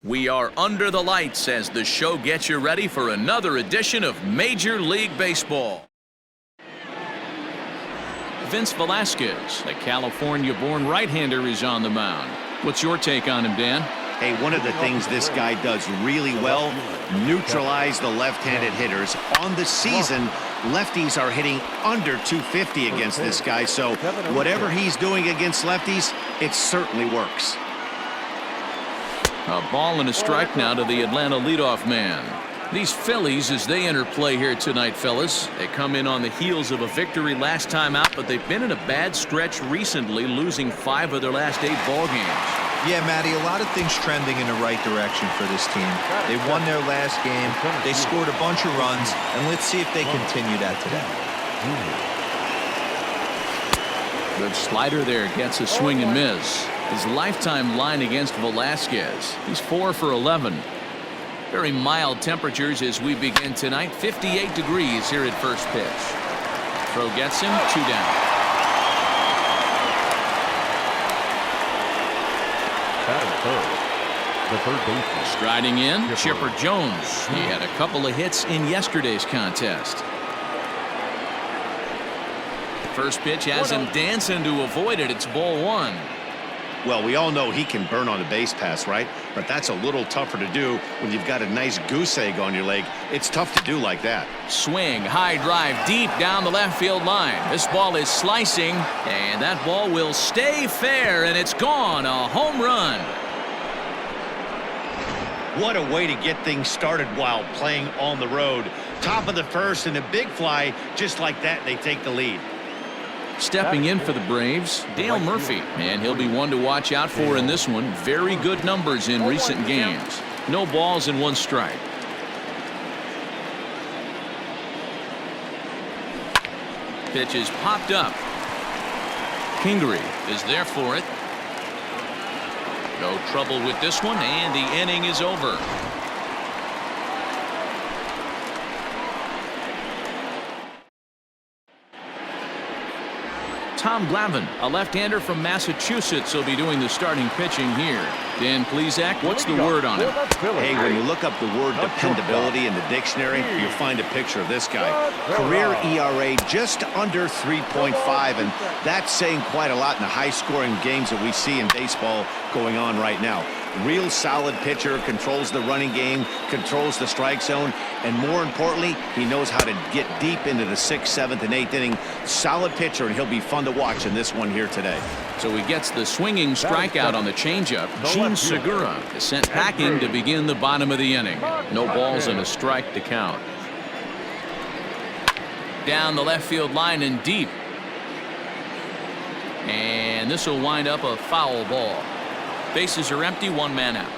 We are under the lights as the show gets you ready for another edition of Major League Baseball. Vince Velasquez, a California-born right-hander, is on the mound. What's your take on him, Dan? Hey, one of the things this guy does really well, neutralize the left-handed hitters. On the season, lefties are hitting under 250 against this guy, so whatever he's doing against lefties, it certainly works. A ball and a strike now to the Atlanta leadoff man. These Phillies, as they enter play here tonight, fellas, they come in on the heels of a victory last time out, but they've been in a bad stretch recently, losing 5 of their last 8 ball games. Yeah, Matty, a lot of things trending in the right direction for this team. They won their last game, they scored a bunch of runs, and let's see if they continue that today. Good slider there, gets a swing and miss. His lifetime line against Velasquez, he's 4 for 11. Very mild temperatures as we begin tonight. 58 degrees here at first pitch. Throw gets him, 2 down. The third baseman. Striding in, Chipper Jones. He had a couple of hits in yesterday's contest. First pitch has him dancing to avoid it. It's ball 1. Well, we all know he can burn on a base pass, right? But that's a little tougher to do when you've got a nice goose egg on your leg. It's tough to do like that. Swing, high drive, deep down the left field line. This ball is slicing, and that ball will stay fair, and it's gone. A home run. What a way to get things started while playing on the road. Top of the first and a big fly, just like that, they take the lead. Stepping in for the Braves, Dale Murphy, and he'll be one to watch out for in this one. Very good numbers in recent games. No balls and 1 strike. Pitch is popped up. Kingery is there for it. No trouble with this one, and the inning is over. Tom Glavine, a left-hander from Massachusetts, will be doing the starting pitching here. Dan Plesac, what's the word on him? Hey, when you look up the word dependability in the dictionary, you'll find a picture of this guy. Career ERA just under 3.5, and that's saying quite a lot in the high-scoring games that we see in baseball going on right now. Real solid pitcher, controls the running game, controls the strike zone, and more importantly, he knows how to get deep into the 6th, 7th, and 8th inning. Solid pitcher, and he'll be fun to watch in this one here today. So he gets the swinging strikeout on the changeup. Gene Segura is sent packing to begin the bottom of the inning. No balls and a strike to count. Down the left field line and deep. And this will wind up a foul ball. Bases are empty, 1 man out.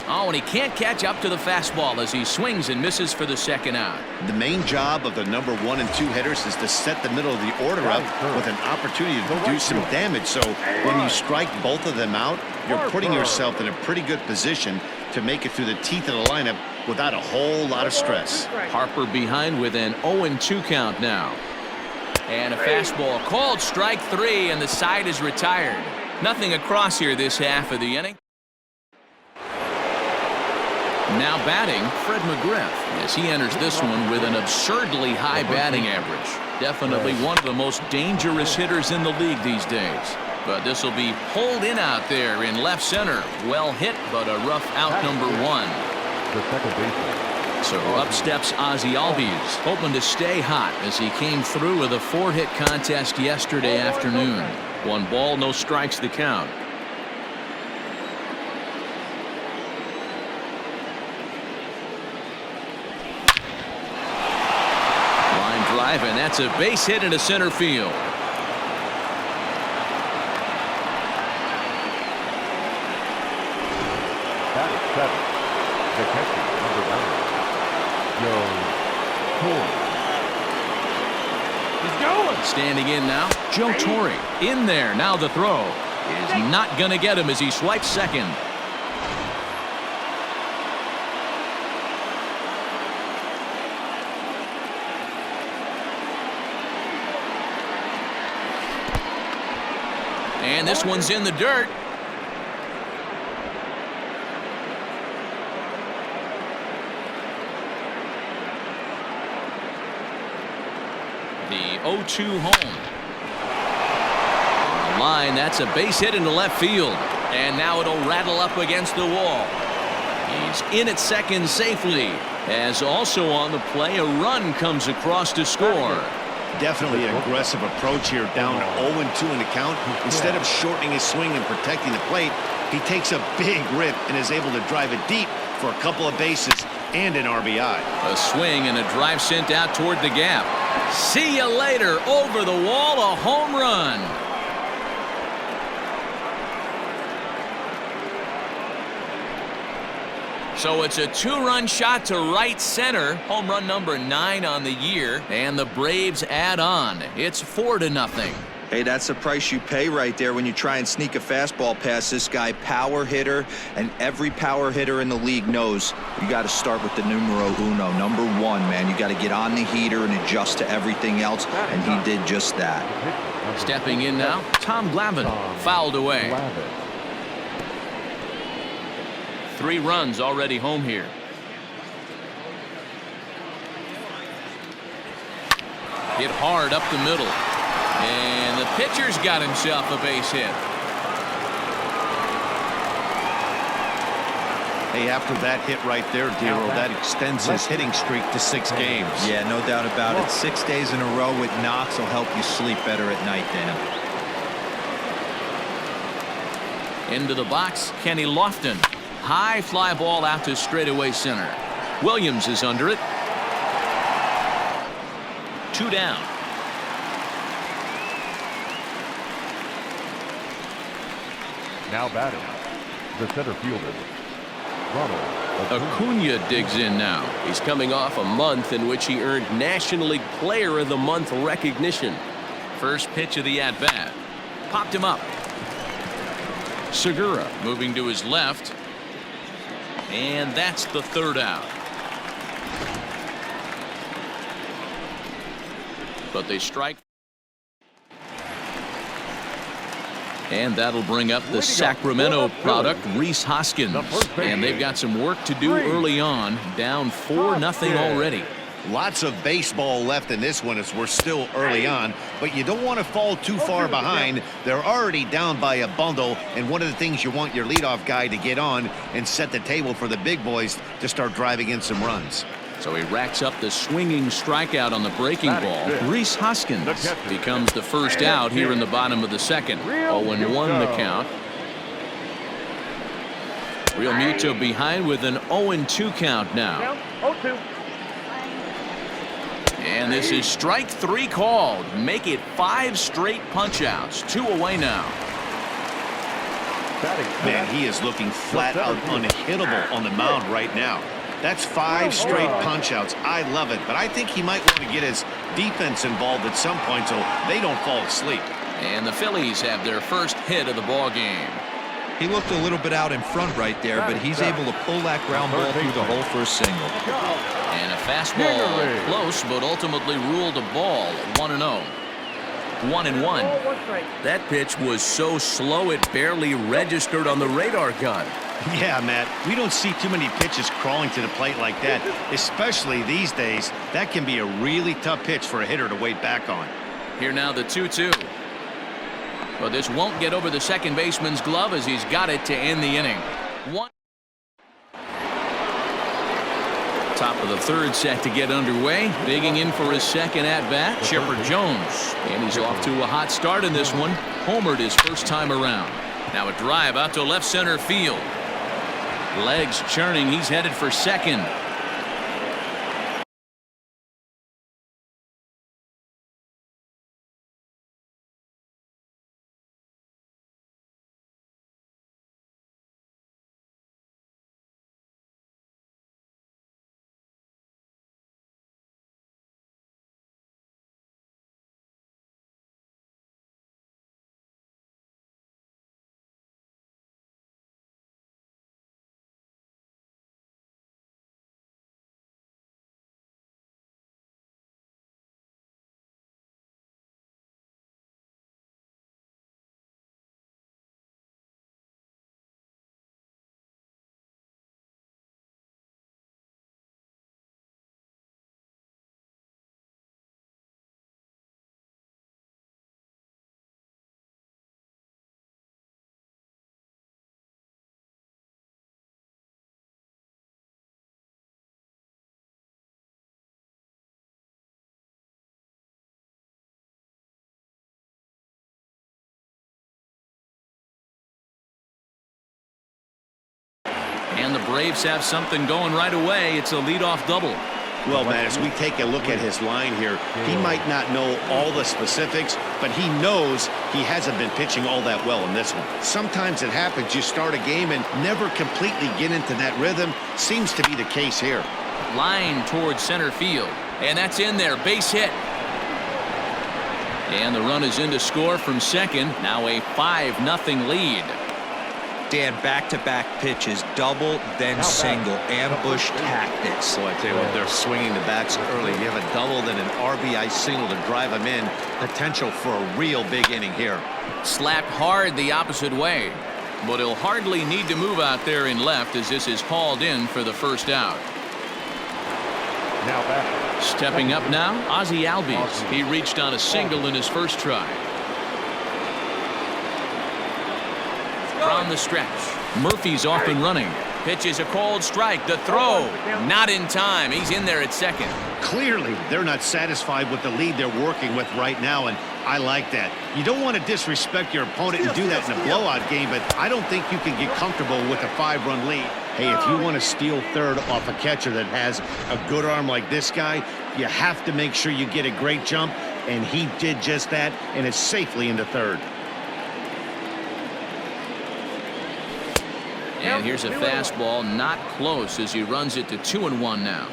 Oh, and he can't catch up to the fastball as he swings and misses for the 2nd out. The main job of the number 1 and 2 hitters is to set the middle of the order up with an opportunity to do some damage. So when you strike both of them out, you're putting yourself in a pretty good position to make it through the teeth of the lineup without a whole lot of stress. Harper behind with an 0-2 count now. And a fastball called strike 3, and the side is retired. Nothing across here this half of the inning. Now batting, Fred McGriff, as he enters this one with an absurdly high batting average. Definitely one of the most dangerous hitters in the league these days. But this will be pulled in out there in left center. Well hit, but a rough out number 1. The second baseman. So up steps Ozzie Albies, hoping to stay hot as he came through with a 4-hit contest yesterday afternoon. 1 ball, no strikes the count. Line drive, and that's a base hit into center field. That is 7. The catcher, number 9. Joe Torre. He's going. Standing in now, Joe Torre in there. Now the throw is not going to get him as he swipes second. And this one's in the dirt. 0-2 home. On the line, that's a base hit into left field. And now it'll rattle up against the wall. He's in at second safely. As also on the play, a run comes across to score. Definitely an aggressive approach here, down 0-2 in the count. Instead of shortening his swing and protecting the plate, he takes a big rip and is able to drive it deep for a couple of bases and an RBI. A swing and a drive sent out toward the gap. See you later. Over the wall, a home run. So it's a 2-run shot to right center. Home run number 9 on the year. And the Braves add on. It's 4-0. Hey, that's the price you pay right there when you try and sneak a fastball past this guy. Power hitter, and every power hitter in the league knows you got to start with the numero uno, number 1, man. You got to get on the heater and adjust to everything else, and he did just that. Stepping in now, Tom Glavine, fouled away. 3 runs already home here. Hit hard up the middle. And the pitcher's got himself a base hit. Hey, after that hit right there, Dero, that extends his hitting streak to 6 games. Yeah, no doubt about it. 6 days in a row with knocks will help you sleep better at night, Dan. Into the box, Kenny Lofton. High fly ball out to straightaway center. Williams is under it. 2 down. Now batting, the center fielder, Ronald Acuna digs in now. He's coming off a month in which he earned National League Player of the Month recognition. First pitch of the at-bat. Popped him up. Segura moving to his left. And that's the 3rd out. But they strike. And that'll bring up the Sacramento product, Rhys Hoskins. And they've got some work to do early on. Down 4-0 already. Lots of baseball left in this one as we're still early on, but you don't want to fall too far behind. They're already down by a bundle, and one of the things you want your leadoff guy to get on and set the table for the big boys to start driving in some runs. So he racks up the swinging strikeout on the breaking ball. Rhys Hoskins becomes the first out here in the bottom of the second. 0-1 the count. Real Muto behind with an 0-2 count now. And this is strike 3 called. Make it 5 straight punch-outs. 2 away now. Man, he is looking flat out unhittable on the mound right now. That's 5 straight punch-outs. I love it, but I think he might want to get his defense involved at some point so they don't fall asleep. And the Phillies have their first hit of the ball game. He looked a little bit out in front right there, but he's able to pull that ground ball through the hole for a single. And a fastball close, but ultimately ruled a ball. 1-0. 1-1. That pitch was so slow it barely registered on the radar gun. Yeah, Matt, we don't see too many pitches crawling to the plate like that, especially these days. That can be a really tough pitch for a hitter to wait back on. Here now the 2-2. But this won't get over the second baseman's glove as he's got it to end the inning. Top of the 3rd set to get underway. Digging in for his second at-bat, Chipper Jones. And he's off to a hot start in this one. Homered his first time around. Now a drive out to left center field. Legs churning. He's headed for second. And the Braves have something going right away. It's a leadoff double. Well, man, as we take a look at his line here, he might not know all the specifics, but he knows he hasn't been pitching all that well in this one. Sometimes it happens. You start a game and never completely get into that rhythm. Seems to be the case here. Line towards center field. And that's in there. Base hit. And the run is in to score from second. Now a 5-0 lead. Dan, back-to-back pitches, double, then single, ambush tactics. So I tell you what, they're swinging the bats early. You have a double, then an RBI single to drive them in. Potential for a real big inning here. Slapped hard the opposite way. But he'll hardly need to move out there in left as this is hauled in for the first out. Now back. Stepping up now, Ozzie Albies. He reached on a single in his first try. From the stretch, Murphy's off and running. Pitch is a cold strike. The throw, not in time. He's in there at second. Clearly, they're not satisfied with the lead they're working with right now, and I like that. You don't want to disrespect your opponent and do that in a blowout game, but I don't think you can get comfortable with a 5-run lead. Hey, if you want to steal third off a catcher that has a good arm like this guy, you have to make sure you get a great jump, and he did just that, and is safely into third. And here's a fastball, not close, as he runs it to 2-1 now.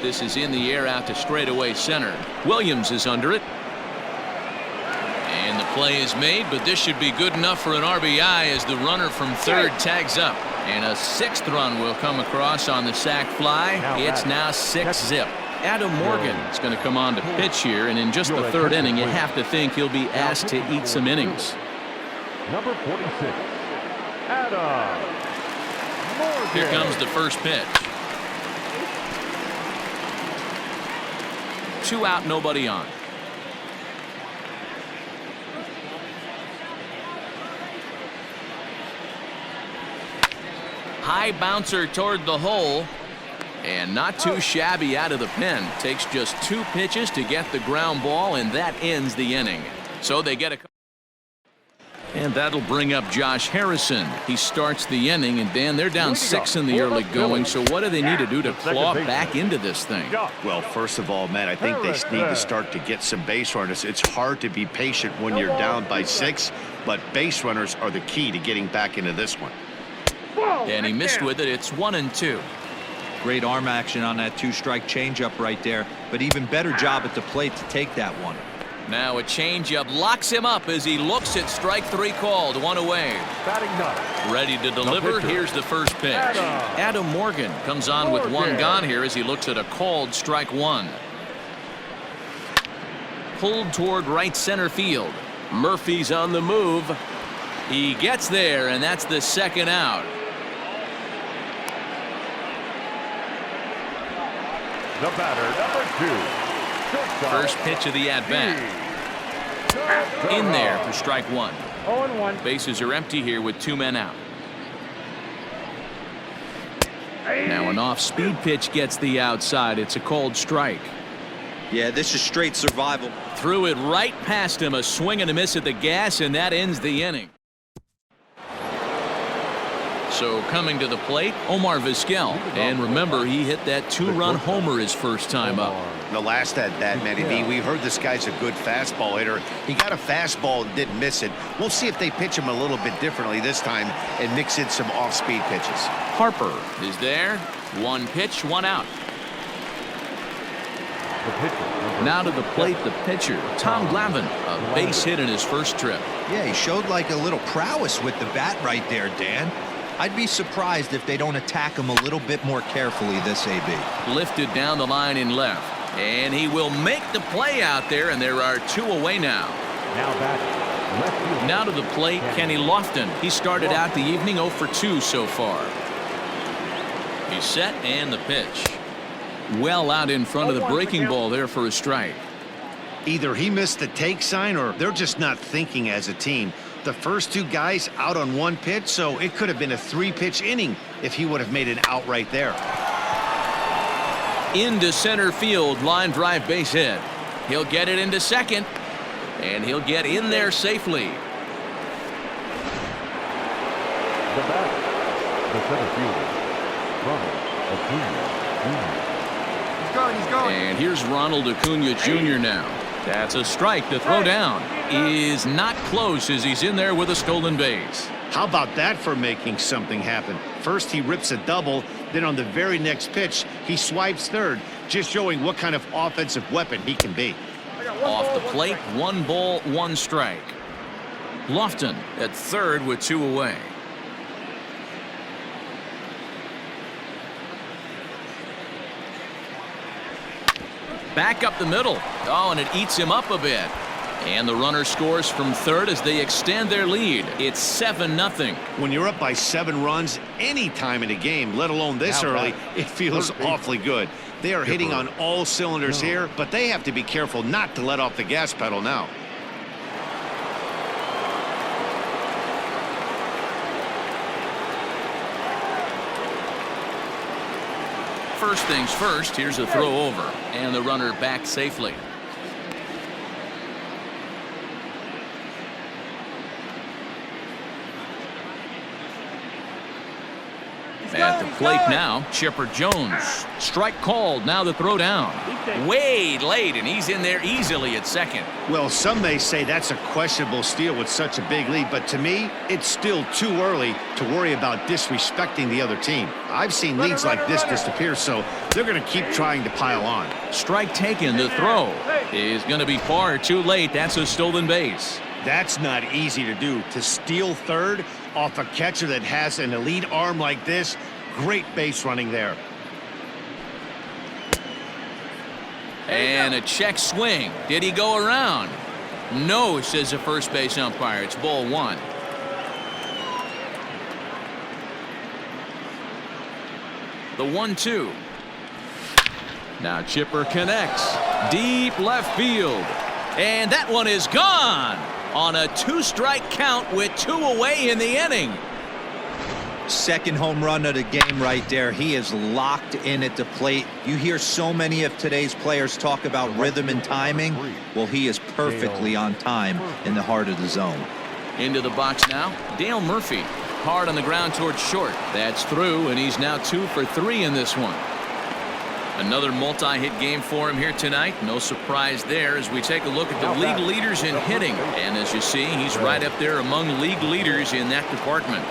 This is in the air out to straightaway center. Williams is under it. And the play is made, but this should be good enough for an RBI as the runner from third tags up. And a 6th run will come across on the sac fly. It's now 6-zip. Adam Morgan is going to come on to pitch here, and in just the 3rd inning, you have to think he'll be asked to eat some innings. Number 46, Adam Morgan. Here comes the first pitch. 2 out, nobody on. High bouncer toward the hole. And not too shabby out of the pen. Takes just 2 pitches to get the ground ball, and that ends the inning. So they get a... And that'll bring up Josh Harrison. He starts the inning, and Dan, they're down 6 in the early going. So what do they need to do to claw back into this thing? Well, first of all, man, I think they need to start to get some base runners. It's hard to be patient when you're down by 6, but base runners are the key to getting back into this one. And he missed with it. It's 1-2. Great arm action on that 2-strike changeup right there, but even better job at the plate to take that one. Now a changeup locks him up as he looks at strike 3 called. 1 away. Batting 9. Ready to deliver. Here's the first pitch. Adam Morgan comes on with 1 gone here as he looks at a called strike 1. Pulled toward right center field. Murphy's on the move. He gets there, and that's the 2nd out. The batter, number 2. First pitch of the at-bat. In there for strike 1. 0-1. Bases are empty here with 2 men out. Now an off-speed pitch gets the outside. It's a cold strike. Yeah, this is straight survival. Threw it right past him. A swing and a miss at the gas, and that ends the inning. So coming to the plate, Omar Vizquel. And remember, he hit that 2-run homer his first time up. The last at-bat, Matty B, we heard this guy's a good fastball hitter. He got a fastball and didn't miss it. We'll see if they pitch him a little bit differently this time and mix in some off-speed pitches. Harper is there. 1 pitch, 1 out. Now to the plate, the pitcher, Tom Glavine, a base hit in his first trip. Yeah, he showed like a little prowess with the bat right there, Dan. I'd be surprised if they don't attack him a little bit more carefully this AB. Lifted down the line in left. And he will make the play out there, and there are 2 away now. Now to the plate, Kenny Lofton. He started out the evening 0 for 2 so far. He's set, and the pitch. Well out in front of the breaking ball there for a strike. Either he missed the take sign or they're just not thinking as a team. The first 2 guys out on 1 pitch, so it could have been a 3-pitch inning if he would have made an out right there. Into center field, line drive base hit. He'll get it into second, and he'll get in there safely. The batter, the center fielder, Ronald Acuna Jr. He's going. And here's Ronald Acuna Jr. now. That's a strike. The throw down is not close as he's in there with a stolen base. How about that for making something happen? First he rips a double, then on the very next pitch he swipes third, just showing what kind of offensive weapon he can be. Off the plate, 1 ball, 1 strike. Lofton at third with 2 away. Back up the middle. Oh, and it eats him up a bit. And the runner scores from third as they extend their lead. It's 7-0. When you're up by 7 runs any time in a game, let alone this early, it feels awfully good. They are hitting on all cylinders here, but they have to be careful not to let off the gas pedal now. First things first, here's a throw over, and the runner back safely. At the plate now, Chipper Jones. Strike called, now the throw down. Way late, and he's in there easily at second. Well, some may say that's a questionable steal with such a big lead, but to me, it's still too early to worry about disrespecting the other team. I've seen leads like this disappear, so they're going to keep trying to pile on. Strike taken, the throw is going to be far too late. That's a stolen base. That's not easy to do. To steal third off a catcher that has an elite arm like this, great base running there. And a check swing. Did he go around? No, says the first base umpire. It's ball 1. The 1-2. Now Chipper connects. Deep left field. And that one is gone on a 2-strike count with 2 away in the inning. Second home run of the game right there. He is locked in at the plate. You hear so many of today's players talk about rhythm and timing. Well, he is perfectly on time in the heart of the zone. Into the box now, Dale Murphy. Hard on the ground towards short. That's through, and he's now 2 for 3 in this one. Another multi-hit game for him here tonight. No surprise there as we take a look at the league leaders in hitting. And as you see, he's right up there among league leaders in that department.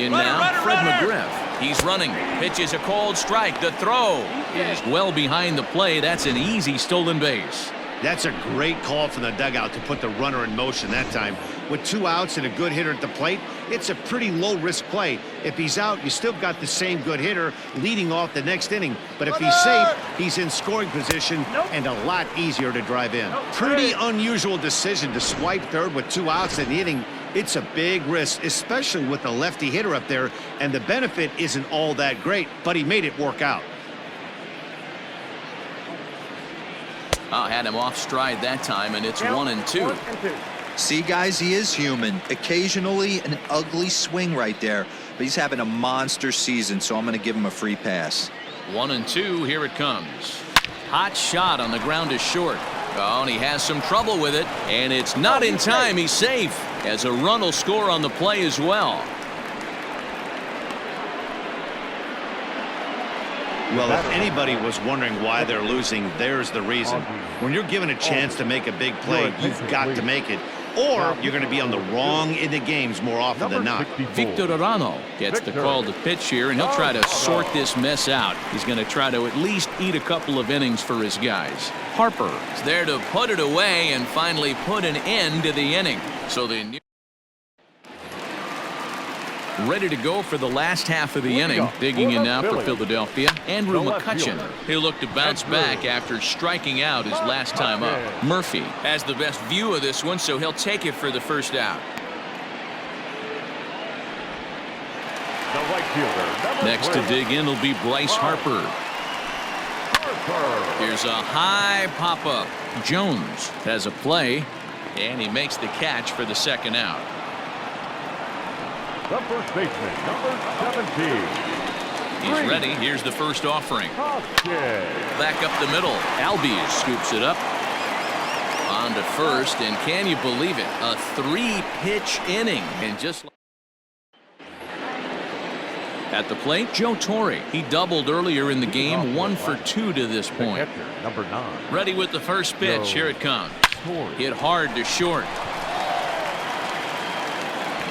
In now, Fred McGriff. He's running. Pitches a cold strike. The throw is well behind the play. That's an easy stolen base. That's a great call from the dugout to put the runner in motion that time. With 2 outs and a good hitter at the plate, it's a pretty low-risk play. If he's out, you still got the same good hitter leading off the next inning. But if he's safe, he's in scoring position and a lot easier to drive in. Pretty unusual decision to swipe third with 2 outs in the inning. It's a big risk, especially with the lefty hitter up there, and the benefit isn't all that great, but he made it work out. Had him off stride that time, and it's 1-2. See, guys, he is human. Occasionally an ugly swing right there, but he's having a monster season, so I'm going to give him a free pass. 1-2, here it comes. Hot shot on the ground is short. Oh, and he has some trouble with it, and it's not in time. He's safe, as a run will score on the play as well. Well, if anybody was wondering why they're losing, there's the reason. When you're given a chance to make a big play, you've got to make it, or you're going to be on the wrong end of games more often than not. Victor Arano gets the call to pitch here, and he'll try to sort this mess out. He's going to try to at least eat a couple of innings for his guys. Harper is there to put it away and finally put an end to the inning. So the ready to go for the last half of the inning. Digging in now for Philadelphia, Andrew McCutchen. He'll look to bounce back after striking out his last time up. Murphy has the best view of this one, so he'll take it for the first out. Next to dig in will be Bryce Harper. Here's a high pop-up. Jones has a play, and he makes the catch for the second out. The first baseman, number 17. He's ready. Here's the first offering. Okay. Back up the middle. Albies scoops it up. On to first, and can you believe it? A 3-pitch inning. And just at the plate, Joe Torre. He doubled earlier in the game, 1 for 2 to this point. Catcher, number 9. Ready with the first pitch. Here it comes. Hit hard to short.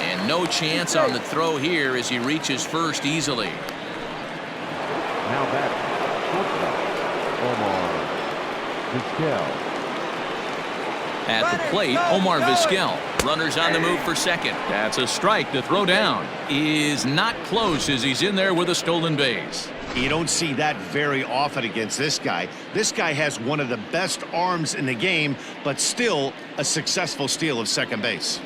And no chance on the throw here as he reaches first easily. Now batting, shortstop, Omar Vizquel. At the plate, Omar Vizquel. Runners on the move for second. That's a strike. The throw down is not close as he's in there with a stolen base. You don't see that very often against this guy. This guy has one of the best arms in the game, but still a successful steal of second base.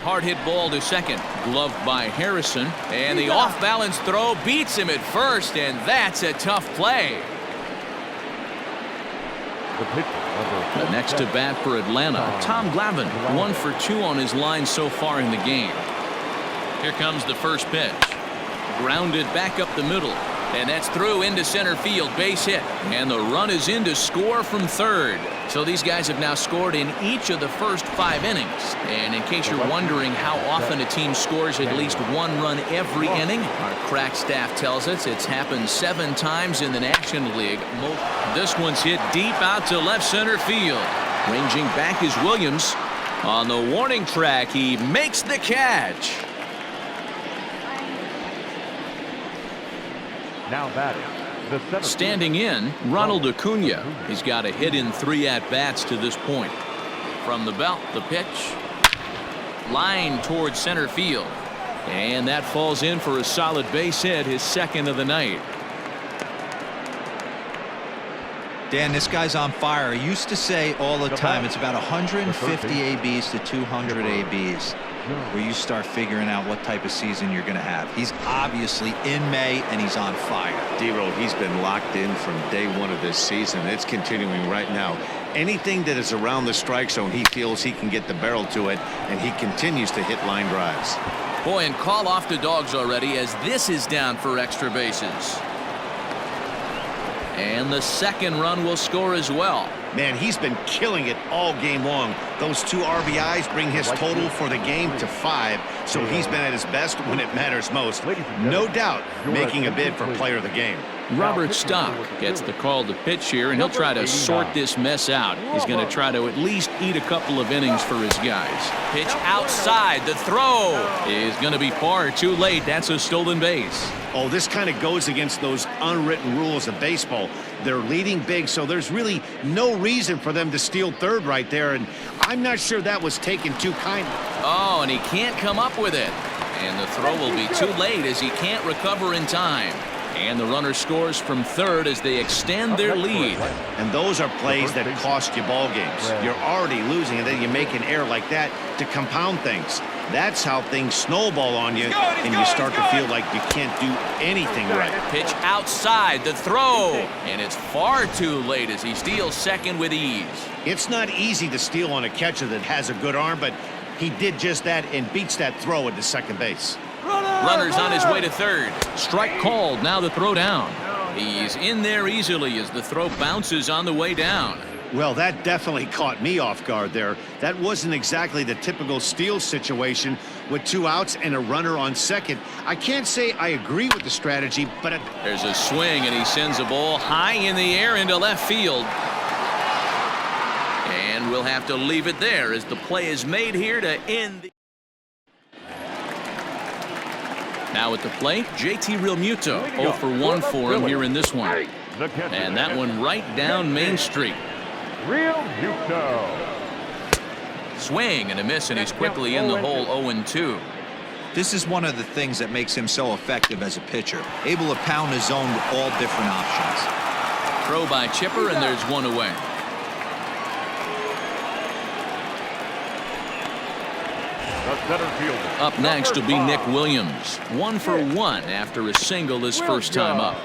Hard hit ball to second. Gloved by Harrison. And the off-balance throw beats him at first, and that's a tough play. The pitcher, number Next to bat for Atlanta, Tom Glavine. 1 for 2 on his line so far in the game. Here comes the first pitch. Grounded back up the middle. And that's through into center field. Base hit. And the run is in to score from third. So these guys have now scored in each of the first 5 innings. And in case you're wondering how often a team scores at least 1 run every inning, our crack staff tells us it's happened 7 times in the National League. This one's hit deep out to left center field. Ranging back is Williams. On the warning track, he makes the catch. now batting. The center Standing in, Ronald Acuna. He's got a hit in 3 at-bats to this point. From the belt, the pitch. Line towards center field. And that falls in for a solid base hit, his second of the night. Dan, this guy's on fire. I used to say all the time it's about 150 ABs to 200 ABs where you start figuring out what type of season you're going to have. He's obviously in May, and he's on fire. D-Road, he's been locked in from day 1 of this season. It's continuing right now. Anything that is around the strike zone, he feels he can get the barrel to it, and he continues to hit line drives. Boy, and call off the dogs already as this is down for extra bases. And the second run will score as well. Man, he's been killing it all game long. Those 2 RBIs bring his total for the game to 5, so he's been at his best when it matters most. No doubt making a bid for player of the game. Robert Stock gets the call to pitch here, and he'll try to sort this mess out. He's going to try to at least eat a couple of innings for his guys. Pitch outside. The throw is going to be far too late. That's a stolen base. Oh, this kind of goes against those unwritten rules of baseball. They're leading big, so there's really no reason for them to steal third right there, and I'm not sure that was taken too kindly. Oh, and he can't come up with it. And the throw will be too late as he can't recover in time. And the runner scores from third as they extend their lead. And those are plays that cost you ball games. You're already losing, and then you make an error like that to compound things. That's how things snowball on you, and you start to feel like you can't do anything right. Pitch outside, the throw, and it's far too late as he steals second with ease. It's not easy to steal on a catcher that has a good arm, but he did just that and beats that throw into second base. Runner's on his way to third. Strike called. Now the throw down. He's in there easily as the throw bounces on the way down. Well, that definitely caught me off guard there. That wasn't exactly the typical steal situation with 2 outs and a runner on second. I can't say I agree with the strategy, but there's a swing, and he sends a ball high in the air into left field. And we'll have to leave it there as the play is made here to end the... Now at the plate, JT Realmuto. 0 for 1 for him here in this one. And that one right down Main Street. Realmuto. Swing and a miss, and he's quickly in the hole. 0-2. This is one of the things that makes him so effective as a pitcher, able to pound his zone with all different options. Throw by Chipper, and there's one away. Up next will be Nick Williams. 1 for 1 after a single his first time up.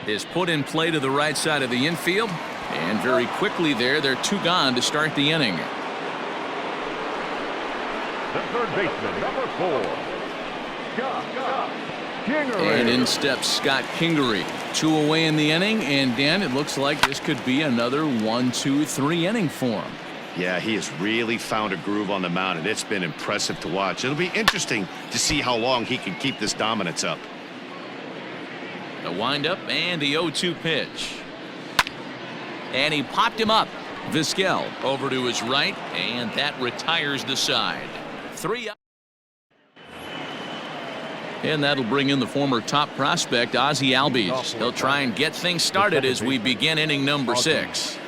Is put in play to the right side of the infield, and very quickly there, they're 2 gone to start the inning. The third baseman, number 4. And in steps Scott Kingery. 2 away in the inning, and Dan, it looks like this could be another 1, 2, 3 inning for him. Yeah, he has really found a groove on the mound, and it's been impressive to watch. It'll be interesting to see how long he can keep this dominance up. The windup and the 0-2 pitch. And he popped him up. Vizquel over to his right, and that retires the side. 3 up. And that'll bring in the former top prospect, Ozzie Albies. He'll try and get things started as we begin inning number 6.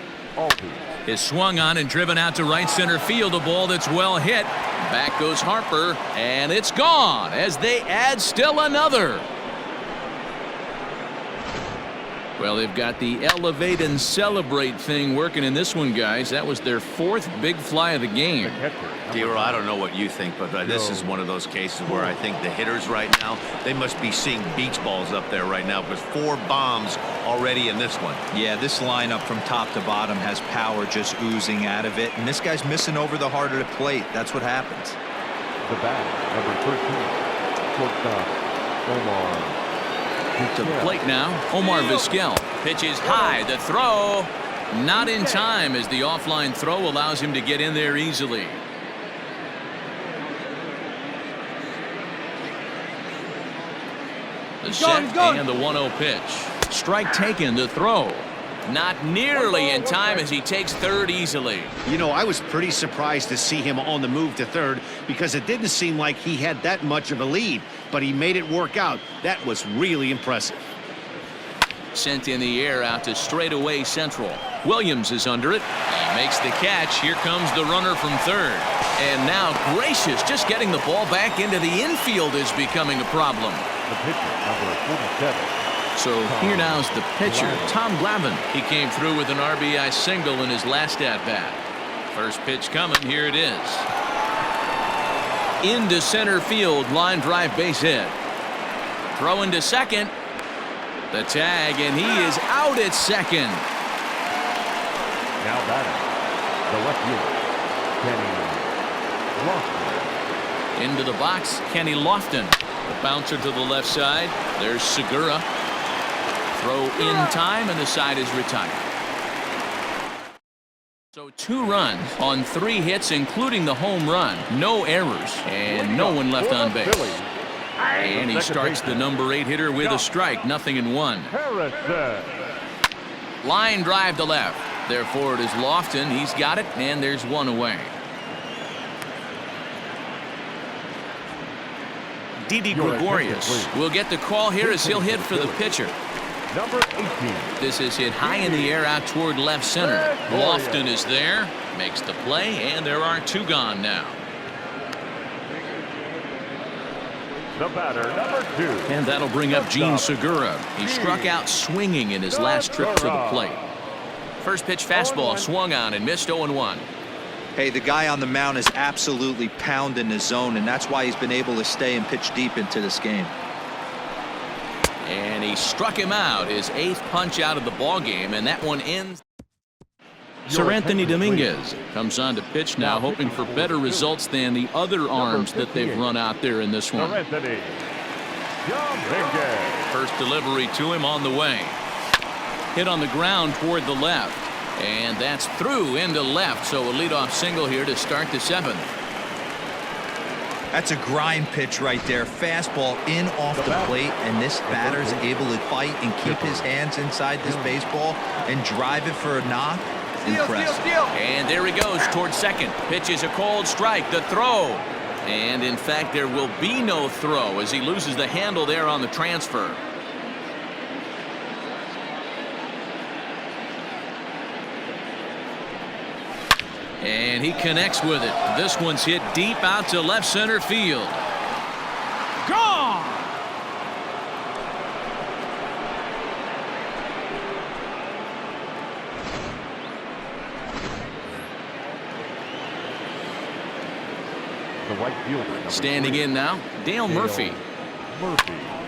Is swung on and driven out to right center field. A ball that's well hit. Back goes Harper, and it's gone as they add still another. Well, they've got the elevate and celebrate thing working in this one, guys. That was their 4th big fly of the game. D-Roll, I don't know what you think, but this is one of those cases where I think the hitters right now, they must be seeing beach balls up there right now with 4 bombs already in this one. Yeah, this lineup from top to bottom has power just oozing out of it, and this guy's missing over the heart of the plate. That's what happens. The bat, number 13, shortstop, Omar. To the plate now, Omar Vizquel. Pitches high, the throw not in time as the offline throw allows him to get in there easily. The set and the 1-0 pitch. Strike taken, the throw. Not nearly in time as he takes third easily. You know, I was pretty surprised to see him on the move to third because it didn't seem like he had that much of a lead, but he made it work out. That was really impressive. Sent in the air out to straightaway central. Williams is under it. He makes the catch. Here comes the runner from third. And now Gracious just getting the ball back into the infield is becoming a problem. The pitcher, number 47. So here now's the pitcher, Tom Glavine. He came through with an RBI single in his last at-bat. First pitch coming. Here it is. Into center field. Line drive base hit. Throw into second. The tag, and he is out at second. Now batting, the left fielder, Kenny Lofton. Into the box, Kenny Lofton. The bouncer to the left side. There's Segura. Throw in time, and the side is retired. So 2 runs on 3 hits, including the home run. No errors, and no one left on base. And he starts the number 8 hitter with a strike. 0-1. Line drive to left. Therefore, it is Lofton. He's got it, and there's 1 away. Didi Gregorius will get the call here as he'll hit for the pitcher. Number 18. This is hit high in the air out toward left center. Lofton is there, makes the play, and there are 2 gone now. The batter, number 2. And that'll bring up Gene Segura. He struck out swinging in his last trip to the plate. First pitch fastball swung on and missed 0-1. Hey, the guy on the mound is absolutely pounding the zone, and that's why he's been able to stay and pitch deep into this game. And he struck him out, his 8th punch out of the ball game, and that one ends. Sir Anthony Dominguez comes on to pitch now, hoping for better results than the other arms that they've run out there in this one. First delivery to him on the way. Hit on the ground toward the left, and that's through into left, so a leadoff single here to start the 7th. That's a grind pitch right there. Fastball in off the plate, and this batter's able to fight and keep his hands inside this baseball and drive it for a knock. Impressive. And there he goes towards second. Pitch is a cold strike. The throw. And in fact, there will be no throw as he loses the handle there on the transfer. And he connects with it. This one's hit deep out to left center field. Gone! The right fielder, Standing in now, Dale Murphy.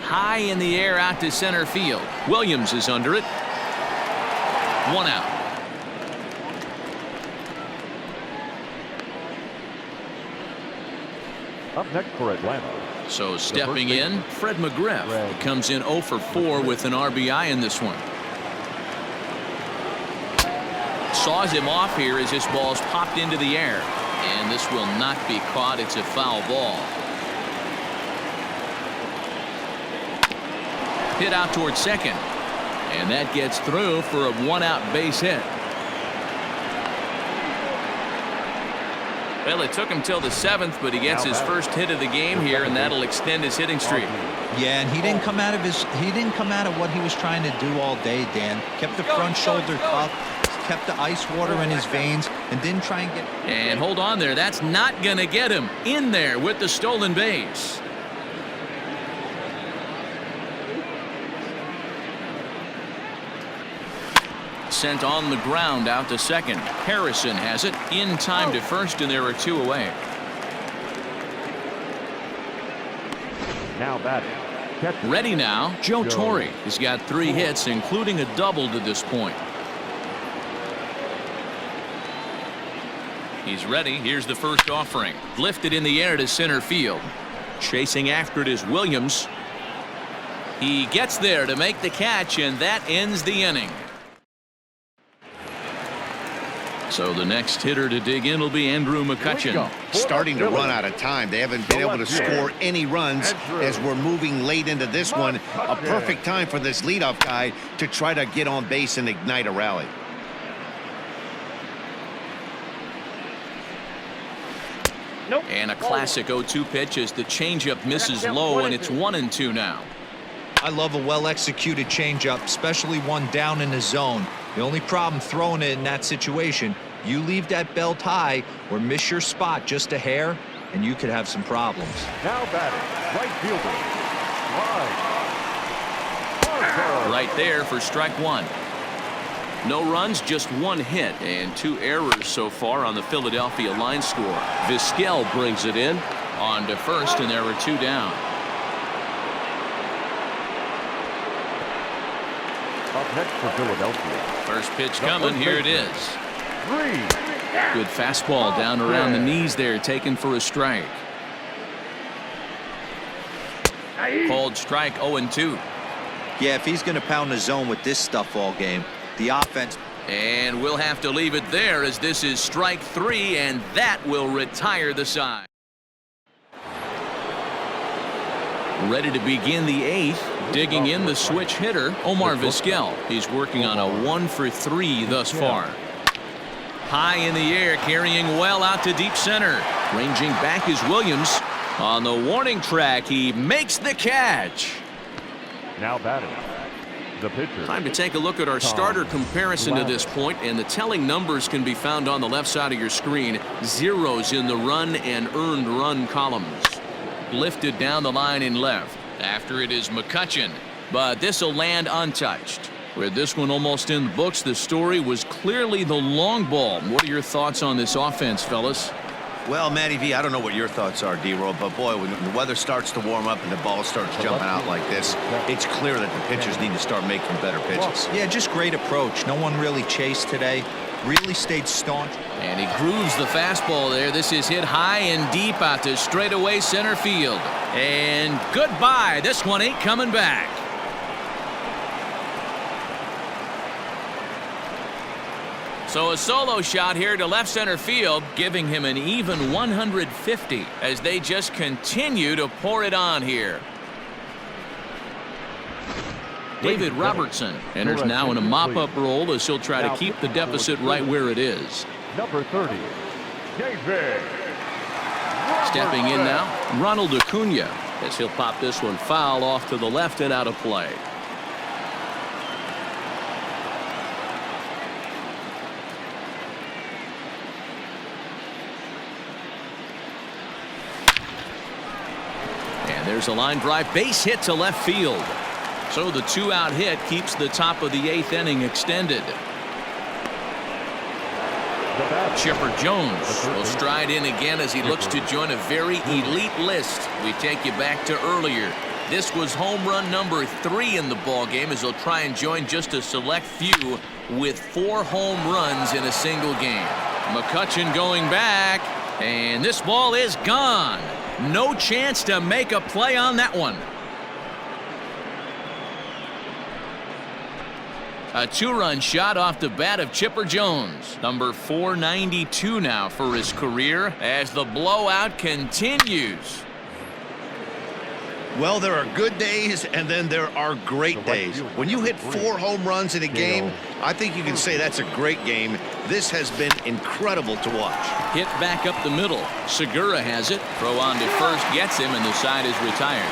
High in the air out to center field. Williams is under it. 1 out. Up next for Atlanta. So stepping in, Fred McGriff. He comes in 0 for 4 with an RBI in this one. Saws him off here as this ball's popped into the air. And this will not be caught. It's a foul ball. Hit out towards second. And that gets through for a one-out base hit. Well, it took him till the 7th, but he gets his first hit of the game here, and that'll extend his hitting streak. Yeah, and he didn't come out of what he was trying to do all day, Dan. Kept the front shoulder up, kept the ice water in his veins, and didn't try and get. And hold on there. That's not going to get him in there with the stolen base. Sent on the ground out to second. Harrison has it in time to first, and there are 2 away. Now batting. Ready now, Joe Torre. He's got 3 hits, including a double to this point. He's ready. Here's the first offering. Lifted in the air to center field. Chasing after it is Williams. He gets there to make the catch, and that ends the inning. So the next hitter to dig in will be Andrew McCutchen. Starting to run out of time. They haven't been able to score any runs as we're moving late into this one. A perfect time for this leadoff guy to try to get on base and ignite a rally. And a classic 0-2 pitch as the changeup misses low, and it's 1-2 now. I love a well-executed changeup, especially one down in the zone. The only problem throwing it in that situation, you leave that belt high or miss your spot just a hair, and you could have some problems. Now batting, right fielder. Right there for strike 1. No runs, just 1 hit, and 2 errors so far on the Philadelphia line score. Vizquel brings it in. On to first, and there are 2 down. Up next for Philadelphia. First pitch coming. Here it is. 3. Good fastball down around the knees there, taken for a strike. Called strike 0-2. Yeah, if he's going to pound the zone with this stuff all game, the offense. And we'll have to leave it there as this is strike 3, and that will retire the side. Ready to begin the 8th. Digging in the switch hitter, Omar Vizquel. He's working on a 1 for 3 thus far. High in the air, carrying well out to deep center. Ranging back is Williams. On the warning track, he makes the catch. Now batting, the pitcher. Time to take a look at our starter comparison to this point, and the telling numbers can be found on the left side of your screen. Zeros in the run and earned run columns. Lifted down the line in left. After it is McCutchen, but this will land untouched. With this one almost in the books, the story was clearly the long ball. What are your thoughts on this offense, fellas? Well, Matty V, I don't know what your thoughts are, D-Roll, but boy, when the weather starts to warm up and the ball starts jumping out like this, it's clear that the pitchers need to start making better pitches. Yeah, just great approach. No one really chased today. Really stayed staunch. And he grooves the fastball there. This is hit high and deep out to straightaway center field. And goodbye. This one ain't coming back. So a solo shot here to left center field, giving him an even 150 as they just continue to pour it on here. David Robertson enters now in a mop-up role as he'll try to keep the deficit right where it is. Number 30, David. Stepping in now, Ronald Acuna, as he'll pop this one foul off to the left and out of play. And there's a line drive base hit to left field. So the 2-out hit keeps the top of the 8th inning extended. Chipper Jones will stride in again as he looks to join a very elite list. We take you back to earlier. This was home run number 3 in the ball game as he'll try and join just a select few with 4 home runs in a single game. McCutchen going back, and this ball is gone. No chance to make a play on that one. A two-run shot off the bat of Chipper Jones. Number 492 now for his career as the blowout continues. Well, there are good days, and then there are great days. When you hit 4 home runs in a game, I think you can say that's a great game. This has been incredible to watch. Hit back up the middle. Segura has it. Throw on to first gets him, and the side is retired.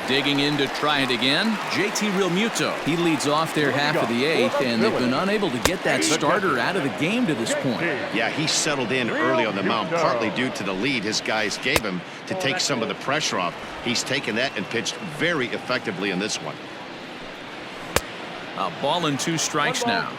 Digging in to try it again, JT Realmuto. He leads off their half of the 8th, and they've been unable to get that starter out of the game to this point. Yeah, he settled in early on the mound, partly due to the lead his guys gave him to take some of the pressure off. He's taken that and pitched very effectively in this one. A ball and 2 strikes now.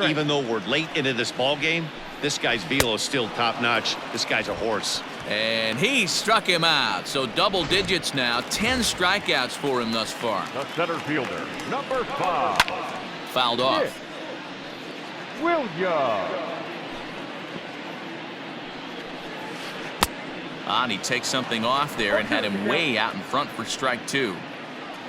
Even though we're late into this ball game, this guy's velo is still top-notch. This guy's a horse. And he struck him out. So double digits now. 10 strikeouts for him thus far. The center fielder, number 5. Fouled off. Williams. And he takes something off there and had him way out in front for strike 2.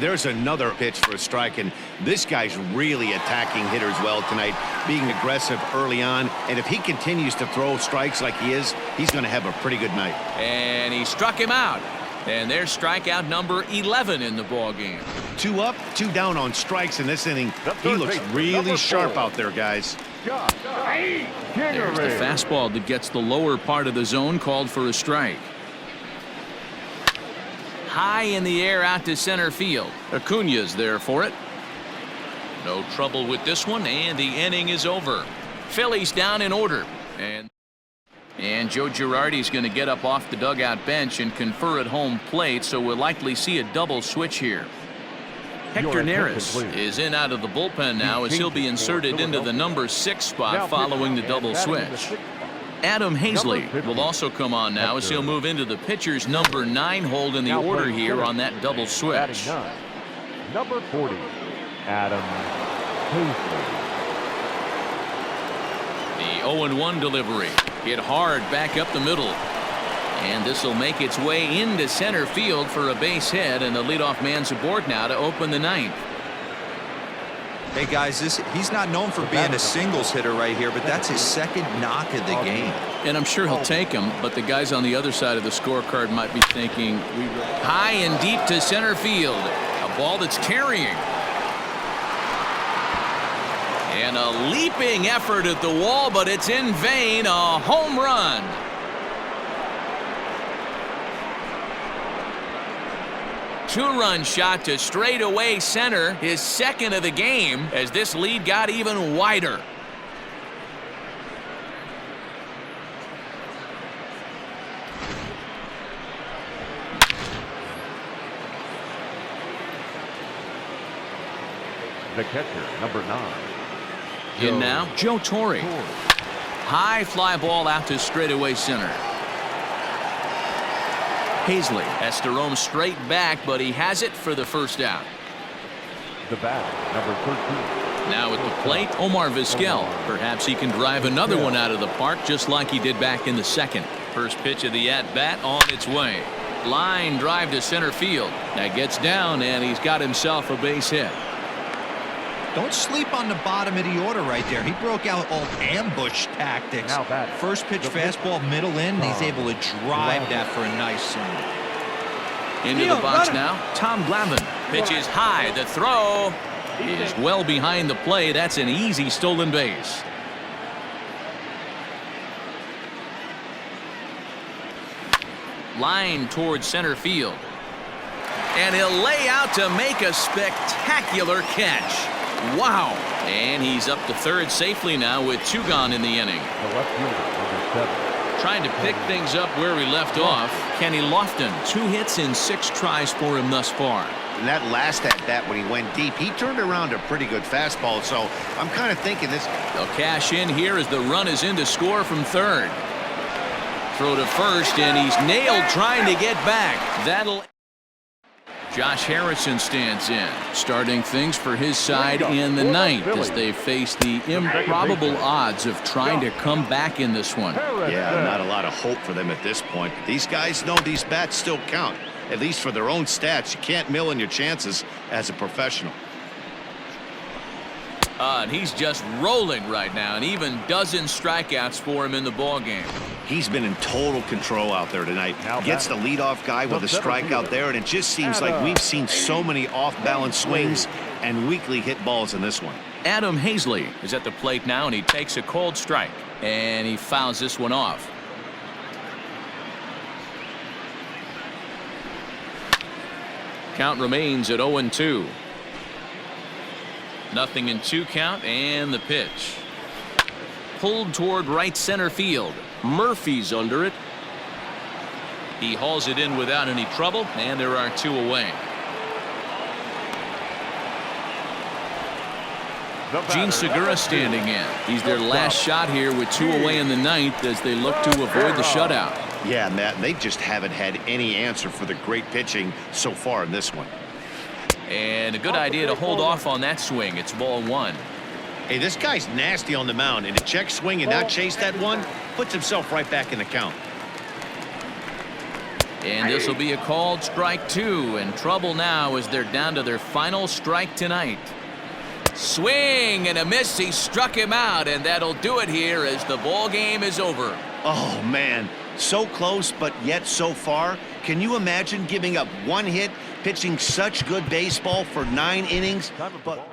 There's another pitch for a strike, and this guy's really attacking hitters well tonight, being aggressive early on. And if he continues to throw strikes like he is, he's going to have a pretty good night. And he struck him out. And there's strikeout number 11 in the ball game. 2 up, 2 down on strikes in this inning. He looks really sharp out there, guys. There's the fastball that gets the lower part of the zone, called for a strike. High in the air out to center field. Acuna's there for it. No trouble with this one, and the inning is over. Phillies down in order. And Joe Girardi's going to get up off the dugout bench and confer at home plate, so we'll likely see a double switch here. Hector Neris is in out of the bullpen now as he'll be inserted into the number 6 spot following the double switch. Adam Hazley will also come on now as he'll move into the pitcher's number 9 hold in the order here on that double switch. Number 40, Adam Hazley. The 0-1 delivery. Hit hard back up the middle. And this will make its way into center field for a base hit, and the leadoff man's aboard now to open the 9th. Hey guys, he's not known for being a singles hitter right here, but that's his 2nd knock of the game. And I'm sure he'll take him, but the guys on the other side of the scorecard might be thinking, high and deep to center field. A ball that's carrying. And a leaping effort at the wall, but it's in vain. A home run. Two-run shot to straightaway center, his 2nd of the game, as this lead got even wider. The catcher, number 9. In now, Joe Torre. High fly ball out to straightaway center. Hazley has to roam straight back, but he has it for the first out. The bat, number 13. Now at the plate, Omar Vizquel. Perhaps he can drive another one out of the park just like he did back in the 2nd. First pitch of the at-bat on its way. Line drive to center field. That gets down, and he's got himself a base hit. Don't sleep on the bottom of the order right there. He broke out all ambush tactics. First pitch fastball middle in, and he's able to drive that for a nice single. Into the box now, Tom Glavine. Pitches high. The throw is well behind the play. That's an easy stolen base. Line towards center field. And he'll lay out to make a spectacular catch. Wow. And he's up to 3rd safely now with 2 gone in the inning. The left fielder, number 7. Trying to pick things up where he left off, Kenny Lofton. 2 hits in 6 tries for him thus far. And that last at-bat when he went deep, he turned around a pretty good fastball, so I'm kind of thinking this. They'll cash in here as the run is in to score from 3rd. Throw to first, and he's nailed trying to get back. That'll Josh Harrison stands in, starting things for his side in the ninth as they face the improbable odds of trying to come back in this one. Yeah, not a lot of hope for them at this point. These guys know these bats still count, at least for their own stats. You can't mill in your chances as a professional. And he's just rolling right now, and even dozen strikeouts for him in the ball game. He's been in total control out there tonight. Gets the leadoff guy with a strikeout there, and it just seems like we've seen so many off-balance swings and weakly hit balls in this one. Adam Hazley is at the plate now, and he takes a cold strike, and he fouls this one off. Count remains at 0-2. Nothing in 2 count, and the pitch. Pulled toward right center field. Murphy's under it. He hauls it in without any trouble, and there are 2 away. Gene Segura standing in. He's their last shot here with 2 away in the ninth as they look to avoid the shutout. Yeah, Matt, they just haven't had any answer for the great pitching so far in this one. And a good idea to hold off on that swing. It's ball 1. Hey, this guy's nasty on the mound, and a check swing and not chase that one puts himself right back in the count. And this will be a called strike 2, and trouble now as they're down to their final strike tonight. Swing and a miss. He struck him out, and that'll do it here as the ball game is over. Oh, man, so close, but yet so far. Can you imagine giving up 1 hit, pitching such good baseball for 9 innings? But